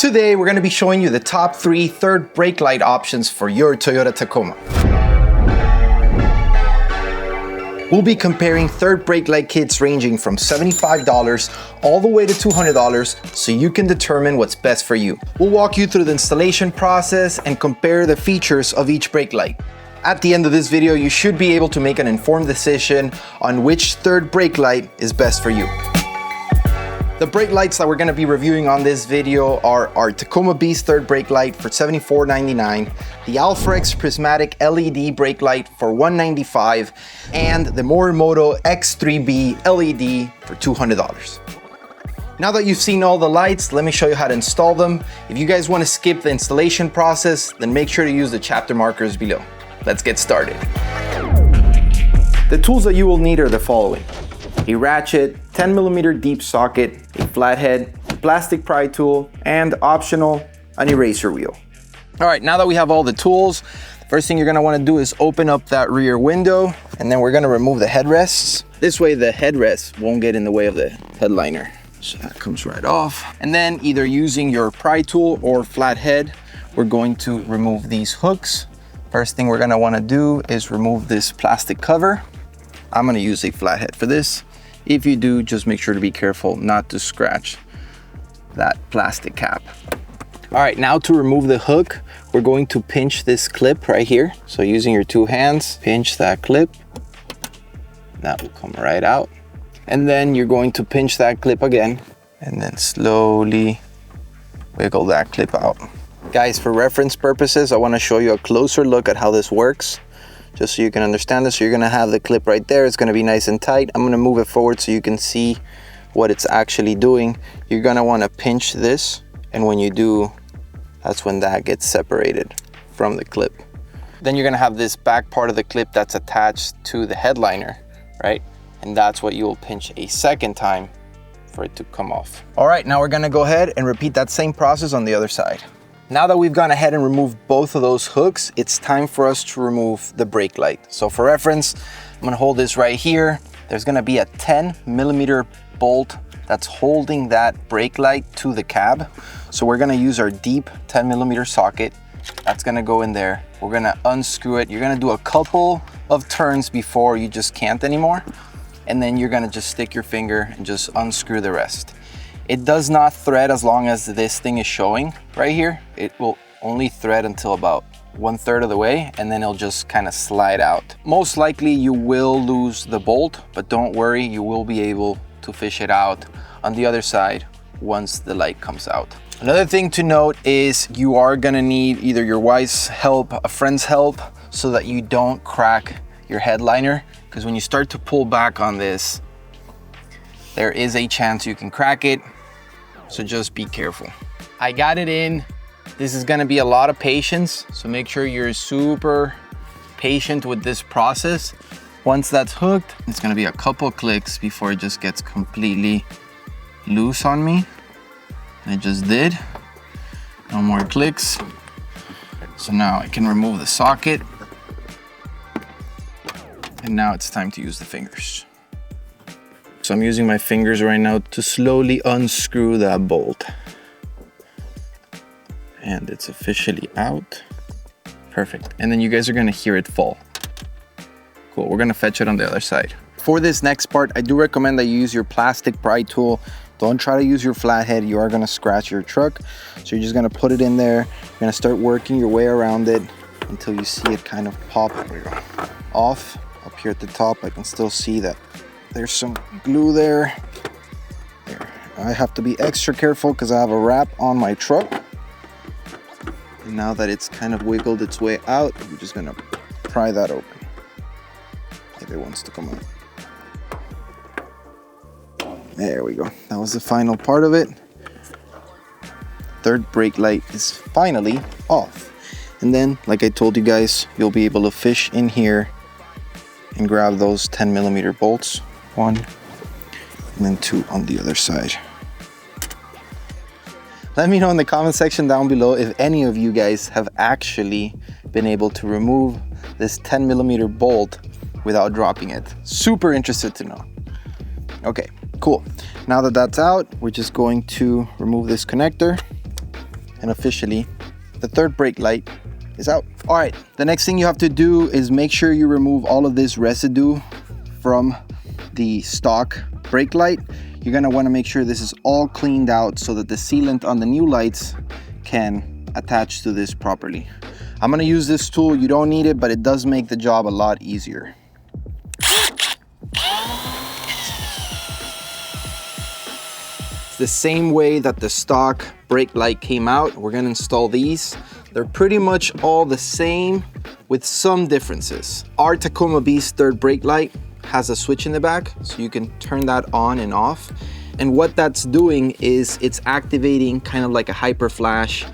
Today, we're gonna be showing you the top 3 third brake light options for your Toyota Tacoma. We'll be comparing third brake light kits ranging from $75 all the way to $200 so you can determine what's best for you. We'll walk you through the installation process and compare the features of each brake light. At the end of this video, you should be able to make an informed decision on which third brake light is best for you. The brake lights that we're going to be reviewing on this video are our Tacoma Beast third brake light for $74.99, the Alfrex Prismatic LED brake light for $195, and the Morimoto X3B LED for $200. Now that you've seen all the lights, let me show you how to install them. If you guys want to skip the installation process, then make sure to use the chapter markers below. Let's get started. The tools that you will need are the following: a ratchet, 10mm deep socket, a flathead, a plastic pry tool, and optional, an eraser wheel. All right, now that we have all the tools, the first thing you're gonna wanna do is open up that rear window, and then we're gonna remove the headrests. This way the headrest won't get in the way of the headliner. So that comes right off. And then either using your pry tool or flathead, we're going to remove these hooks. First thing we're gonna wanna do is remove this plastic cover. I'm gonna use a flathead for this. If you do, just make sure to be careful not to scratch that plastic cap. All right, now to remove the hook, we're going to pinch this clip right here. So using your 2 hands, pinch that clip. That will come right out. And then you're going to pinch that clip again and then slowly wiggle that clip out. Guys, for reference purposes, I wanna show you a closer look at how this works, just so you can understand this. So you're gonna have the clip right there. It's gonna be nice and tight. I'm gonna move it forward so you can see what it's actually doing. You're gonna wanna pinch this, and when you do, that's when that gets separated from the clip. Then you're gonna have this back part of the clip that's attached to the headliner, right? And that's what you'll pinch a second time for it to come off. All right, now we're gonna go ahead and repeat that same process on the other side. Now that we've gone ahead and removed both of those hooks, it's time for us to remove the brake light. So for reference, I'm gonna hold this right here. There's gonna be a 10mm bolt that's holding that brake light to the cab. So we're gonna use our deep 10mm socket. That's gonna go in there. We're gonna unscrew it. You're gonna do a couple of turns before you just can't anymore. And then you're gonna just stick your finger and just unscrew the rest. It does not thread as long as this thing is showing right here. It will only thread until about 1/3 of the way, and then it'll just kind of slide out. Most likely you will lose the bolt, but don't worry, you will be able to fish it out on the other side once the light comes out. Another thing to note is you are gonna need either your wife's help, a friend's help, so that you don't crack your headliner, because when you start to pull back on this, there is a chance you can crack it, so just be careful. I got it in. This is gonna be a lot of patience, so make sure you're super patient with this process. Once that's hooked, it's gonna be a couple clicks before it just gets completely loose on me. And it just did. No more clicks. So now I can remove the socket. And now it's time to use the fingers. So I'm using my fingers right now to slowly unscrew that bolt. And it's officially out. Perfect. And then you guys are gonna hear it fall. Cool, we're gonna fetch it on the other side. For this next part, I do recommend that you use your plastic pry tool. Don't try to use your flathead. You are gonna scratch your truck. So you're just gonna put it in there. You're gonna start working your way around it until you see it kind of pop off. Up here at the top, I can still see that there's some glue there. I have to be extra careful because I have a wrap on my truck. And now that it's kind of wiggled its way out, we're just gonna pry that open if it wants to come out. There we go. That was the final part of it. Third brake light is finally off. And then, like I told you guys, you'll be able to fish in here and grab those 10mm bolts. 1 and then 2 on the other side. Let me know in the comment section down below if any of you guys have actually been able to remove this 10mm bolt without dropping it. Super interested to know. Okay, cool. Now that that's out, we're just going to remove this connector. And officially, the third brake light is out. All right, the next thing you have to do is make sure you remove all of this residue from the stock brake light. You're gonna wanna make sure this is all cleaned out so that the sealant on the new lights can attach to this properly. I'm gonna use this tool. You don't need it, but it does make the job a lot easier. It's the same way that the stock brake light came out. We're gonna install these. They're pretty much all the same with some differences. Our Tacoma Beast third brake light has a switch in the back, so you can turn that on and off. And what that's doing is it's activating kind of like a hyper flash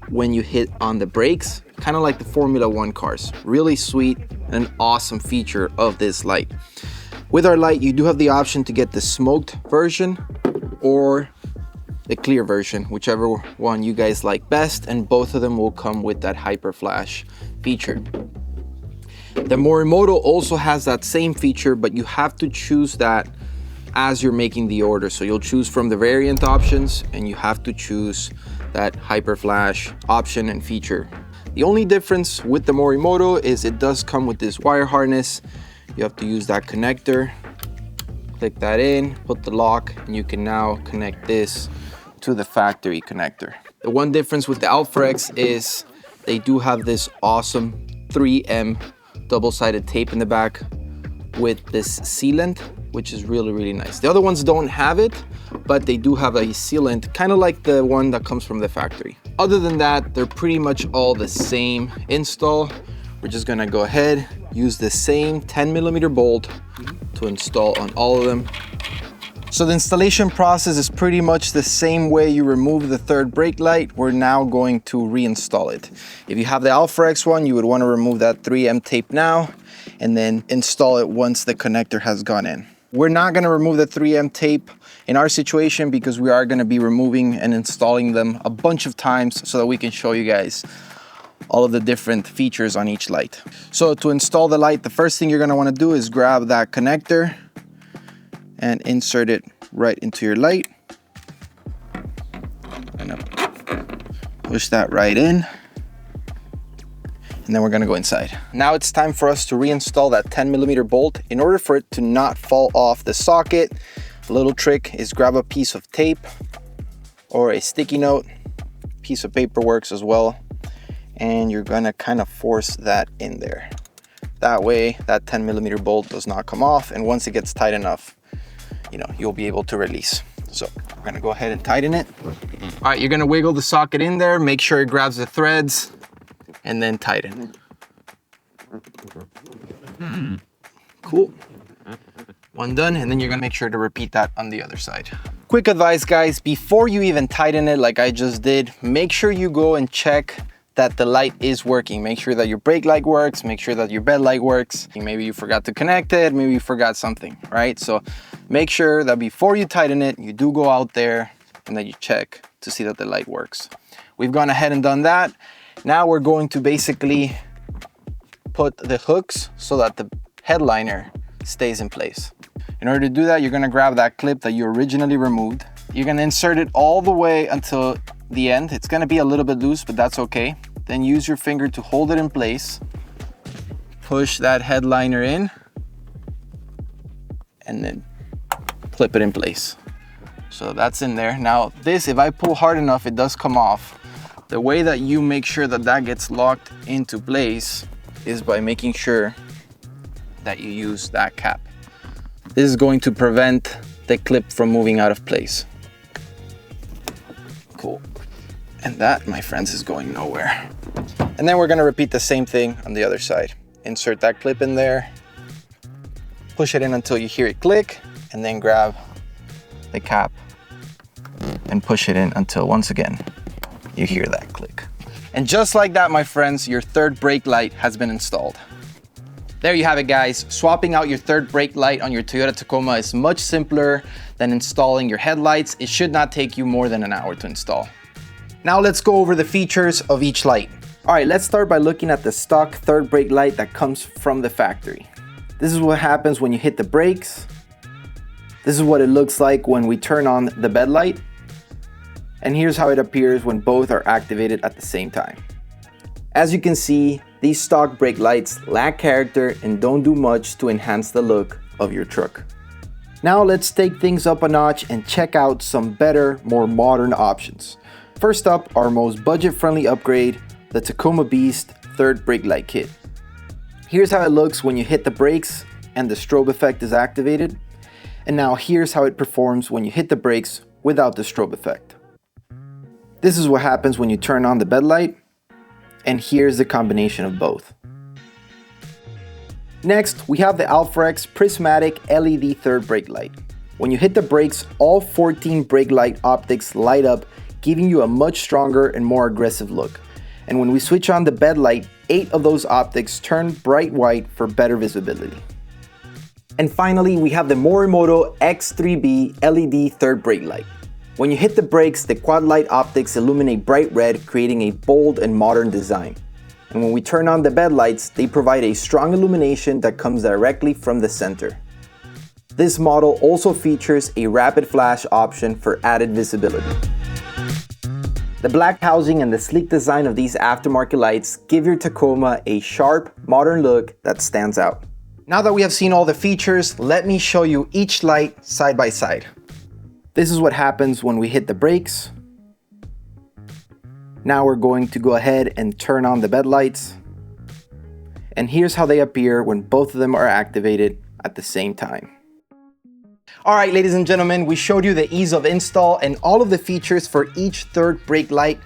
when you hit on the brakes, kind of like the Formula One cars. Really sweet and an awesome feature of this light. With our light, you do have the option to get the smoked version or the clear version, whichever one you guys like best, and both of them will come with that hyper flash feature. The Morimoto also has that same feature, but you have to choose that as you're making the order. So you'll choose from the variant options and you have to choose that hyper flash option and feature. The only difference with the Morimoto is it does come with this wire harness. You have to use that connector, click that in, put the lock, and you can now connect this to the factory connector. The one difference with the Alpha X is they do have this awesome 3M double-sided tape in the back with this sealant, which is really, really nice. The other ones don't have it, but they do have a sealant, kind of like the one that comes from the factory. Other than that, they're pretty much all the same install. We're just gonna go ahead, use the same 10mm bolt to install on all of them. So the installation process is pretty much the same way you remove the third brake light. We're now going to reinstall it. If you have the Alpha X one, you would want to remove that 3M tape now and then install it once the connector has gone in. We're not going to remove the 3M tape in our situation because we are going to be removing and installing them a bunch of times so that we can show you guys all of the different features on each light. So to install the light, the first thing you're going to want to do is grab that connector and insert it right into your light. Gonna push that right in. And then we're gonna go inside. Now it's time for us to reinstall that 10mm bolt. In order for it to not fall off the socket, a little trick is grab a piece of tape or a sticky note. Piece of paper works as well. And you're gonna kind of force that in there. That way, that 10mm bolt does not come off. And once it gets tight enough, you'll be able to release. So we're gonna go ahead and tighten it. All right, you're gonna wiggle the socket in there, make sure it grabs the threads, and then tighten. Cool. One done, and then you're gonna make sure to repeat that on the other side. Quick advice, guys, before you even tighten it like I just did, make sure you go and check that the light is working. Make sure that your brake light works, make sure that your bed light works. Maybe you forgot to connect it, maybe you forgot something, right? So make sure that before you tighten it, you do go out there and that you check to see that the light works. We've gone ahead and done that. Now we're going to basically put the hooks so that the headliner stays in place. In order to do that, you're gonna grab that clip that you originally removed. You're gonna insert it all the way until the end. It's gonna be a little bit loose, but that's okay. Then use your finger to hold it in place. Push that headliner in and then clip it in place. So that's in there. Now this, if I pull hard enough, it does come off. The way that you make sure that that gets locked into place is by making sure that you use that cap. This is going to prevent the clip from moving out of place. Cool. And that, my friends, is going nowhere. And then we're gonna repeat the same thing on the other side. Insert that clip in there, push it in until you hear it click, and then grab the cap and push it in until, once again, you hear that click. And just like that, my friends, your third brake light has been installed. There you have it, guys. Swapping out your third brake light on your Toyota Tacoma is much simpler than installing your headlights. It should not take you more than an hour to install. Now let's go over the features of each light. All right, let's start by looking at the stock third brake light that comes from the factory. This is what happens when you hit the brakes. This is what it looks like when we turn on the bed light. And here's how it appears when both are activated at the same time. As you can see, these stock brake lights lack character and don't do much to enhance the look of your truck. Now let's take things up a notch and check out some better, more modern options. First up, our most budget-friendly upgrade, the Tacoma Beast third brake light kit. Here's how it looks when you hit the brakes and the strobe effect is activated. And now here's how it performs when you hit the brakes without the strobe effect. This is what happens when you turn on the bed light, and here's the combination of both. Next, we have the Alpharex Prismatic LED third brake light. When you hit the brakes, all 14 brake light optics light up, giving you a much stronger and more aggressive look. And when we switch on the bed light, 8 of those optics turn bright white for better visibility. And finally, we have the Morimoto X3B LED third brake light. When you hit the brakes, the quad light optics illuminate bright red, creating a bold and modern design. And when we turn on the bed lights, they provide a strong illumination that comes directly from the center. This model also features a rapid flash option for added visibility. The black housing and the sleek design of these aftermarket lights give your Tacoma a sharp, modern look that stands out. Now that we have seen all the features, let me show you each light side by side. This is what happens when we hit the brakes. Now we're going to go ahead and turn on the bed lights. And here's how they appear when both of them are activated at the same time. All right, ladies and gentlemen, we showed you the ease of install and all of the features for each third brake light.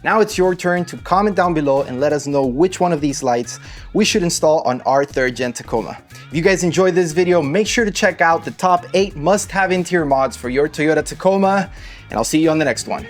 Now it's your turn to comment down below and let us know which one of these lights we should install on our 3rd Gen Tacoma. If you guys enjoyed this video, make sure to check out the top 8 must-have interior mods for your Toyota Tacoma, and I'll see you on the next one.